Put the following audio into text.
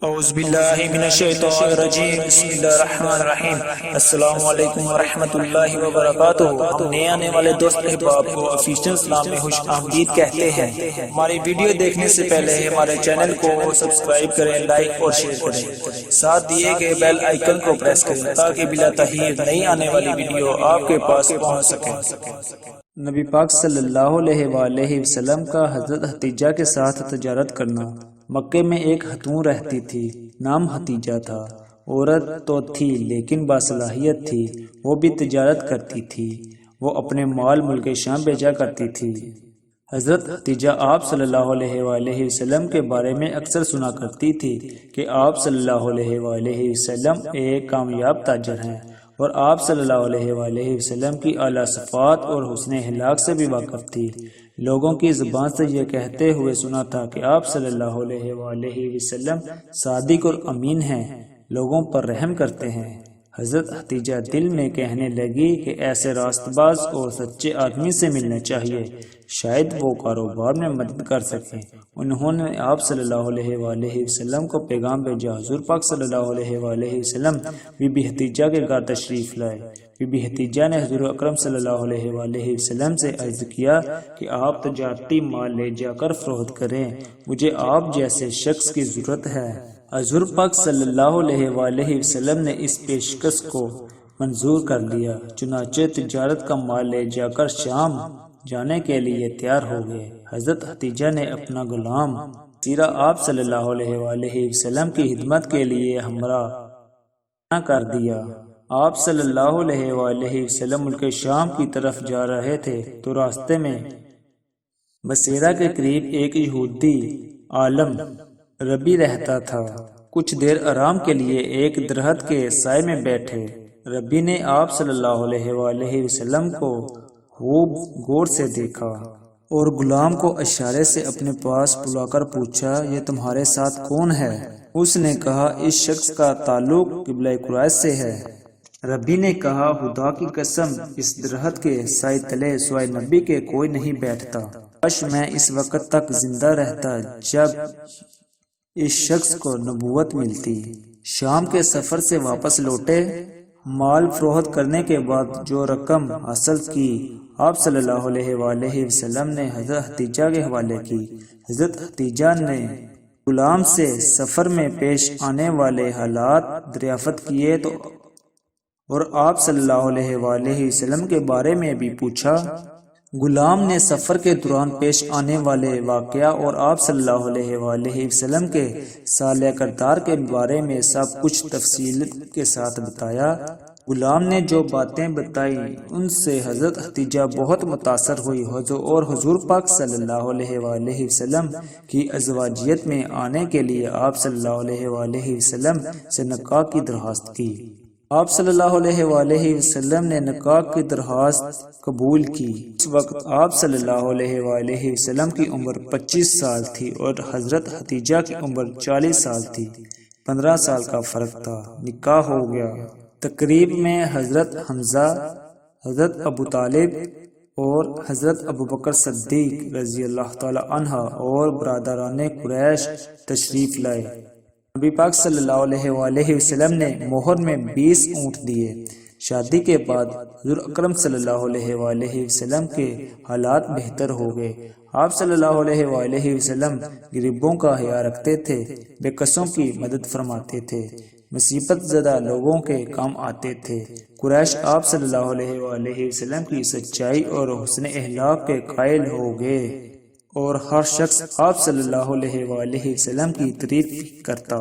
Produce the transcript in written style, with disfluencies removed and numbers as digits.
اعوذ باللہ من الشیطان الرجیم، بسم اللہ الرحمن الرحیم۔ السلام علیکم ورحمۃ اللہ وبرکاتہ۔ ہم نئے آنے والے دوست احباب کو آفیشیل اسلام میں خوش آمدید کہتے ہیں۔ ہماری ویڈیو دیکھنے سے پہلے ہمارے چینل کو سبسکرائب کریں، لائک اور شیئر کریں، ساتھ دیے گئے بیل آئیکن کو پریس کریں تاکہ بلا تاخیر نئی آنے والی ویڈیو آپ کے پاس پہنچ سکے۔ نبی پاک صلی اللہ علیہ وآلہ وسلم کا حضرت حتیجہ کے ساتھ تجارت کرنا۔ مکے میں ایک خاتون رہتی تھی، نام حتیجہ تھا۔ عورت تو تھی لیکن باصلاحیت تھی، وہ بھی تجارت کرتی تھی۔ وہ اپنے مال ملک شام بھیجا کرتی تھی۔ حضرت حتیجہ آپ صلی اللہ علیہ وآلہ وسلم کے بارے میں اکثر سنا کرتی تھی کہ آپ صلی اللہ علیہ وآلہ وسلم ایک کامیاب تاجر ہیں، اور آپ صلی اللہ علیہ وآلہ وسلم کی اعلیٰ صفات اور حسن اخلاق سے بھی واقف تھی۔ لوگوں کی زبان سے یہ کہتے ہوئے سنا تھا کہ آپ صلی اللہ علیہ وآلہ وسلم صادق اور امین ہیں، لوگوں پر رحم کرتے ہیں۔ حضرت حتیجہ دل میں کہنے لگی کہ ایسے راست باز اور سچے آدمی سے ملنا چاہیے، شاید وہ کاروبار میں مدد کر سکیں۔ انہوں نے آپ صلی اللہ علیہ وآلہ وسلم کو پیغام بھیجا۔ حضور پاک صلی اللہ علیہ وآلہ وسلم بی بی حتیجہ کے گھر تشریف لائے۔ بی بی حتیجہ نے حضور اکرم صلی اللہ علیہ وآلہ وسلم سے عرض کیا کہ آپ تجارتی مال لے جا کر فروخت کریں، مجھے آپ جیسے شخص کی ضرورت ہے۔ حضور پاک صلی اللہ علیہ وآلہ وسلم نے اس پیشکش کو منظور کر لیا، چنانچہ تجارت کا مال لے جا کر شام جانے کے لیے تیار ہو گئے۔ حضرت حتیجہ نے اپنا غلام سیرہ آپ صلی اللہ علیہ وآلہ وسلم کی خدمت کے لیے ہمراہ کر دیا۔ آپ صلی اللہ علیہ وآلہ وسلم ملک شام کی طرف جا رہے تھے تو راستے میں بصیرہ کے قریب ایک یہودی عالم ربی رہتا تھا۔ کچھ دیر آرام کے لیے ایک درخت کے سائے میں بیٹھے۔ ربی نے آپ صلی اللہ علیہ وآلہ وسلم کو خوب غور سے دیکھا اور غلام کو اشارے سے اپنے پاس بلا کر پوچھا، یہ تمہارے ساتھ کون ہے؟ اس نے کہا، اس شخص کا تعلق قبلہ قریش سے ہے۔ ربی نے کہا، خدا کی قسم، اس درخت کے سائے تلے سوائے نبی کے کوئی نہیں بیٹھتا۔ کاش میں اس وقت تک زندہ رہتا جب اس شخص کو نبوت ملتی۔ شام کے سفر سے واپس لوٹے، مال فروخت کرنے کے بعد جو رقم حاصل کی آپ صلی اللہ علیہ وآلہ وسلم نے حضرت حتیجہ کے حوالے کی۔ حضرت حتیجہ نے غلام سے سفر میں پیش آنے والے حالات دریافت کیے اور آپ صلی اللہ علیہ وآلہ وسلم کے بارے میں بھی پوچھا۔ غلام نے سفر کے دوران پیش آنے والے واقعہ اور آپ صلی اللہ علیہ وآلہ وسلم کے صالح کردار کے بارے میں سب کچھ تفصیل کے ساتھ بتایا۔ غلام نے جو باتیں بتائی ان سے حضرت حتیجہ بہت متاثر ہوئی اور حضور پاک صلی اللہ علیہ وآلہ وسلم کی ازواجیت میں آنے کے لیے آپ صلی اللہ علیہ وآلہ وسلم سے نکاح کی درخواست کی۔ آپ صلی اللہ علیہ وآلہ وسلم نے نکاح کی درخواست قبول کی۔ اس وقت آپ صلی اللہ علیہ وآلہ وسلم کی عمر 25 سال تھی اور حضرت حتیجہ کی عمر 40 سال تھی۔ 15 سال کا فرق تھا۔ نکاح ہو گیا۔ تقریب میں حضرت حمزہ، حضرت ابو طالب اور حضرت ابوبکر صدیق رضی اللہ تعالی عنہ اور برادران قریش تشریف لائے۔ نبی پاک صلی اللہ علیہ وآلہ وسلم نے مہر میں 20 اونٹ دیے۔ شادی کے بعد حضور اکرم صلی اللہ علیہ وآلہ وسلم کے حالات بہتر ہو گئے۔ آپ صلی اللہ علیہ وآلہ وسلم غریبوں کا خیال رکھتے تھے، بے کسوں کی مدد فرماتے تھے، مصیبت زدہ لوگوں کے کام آتے تھے۔ قریش آپ صلی اللہ علیہ وآلہ وسلم کی سچائی اور حسن اخلاق کے قائل ہو گئے اور ہر شخص آپ صلی اللہ علیہ وآلہ وسلم کی تعریف کرتا۔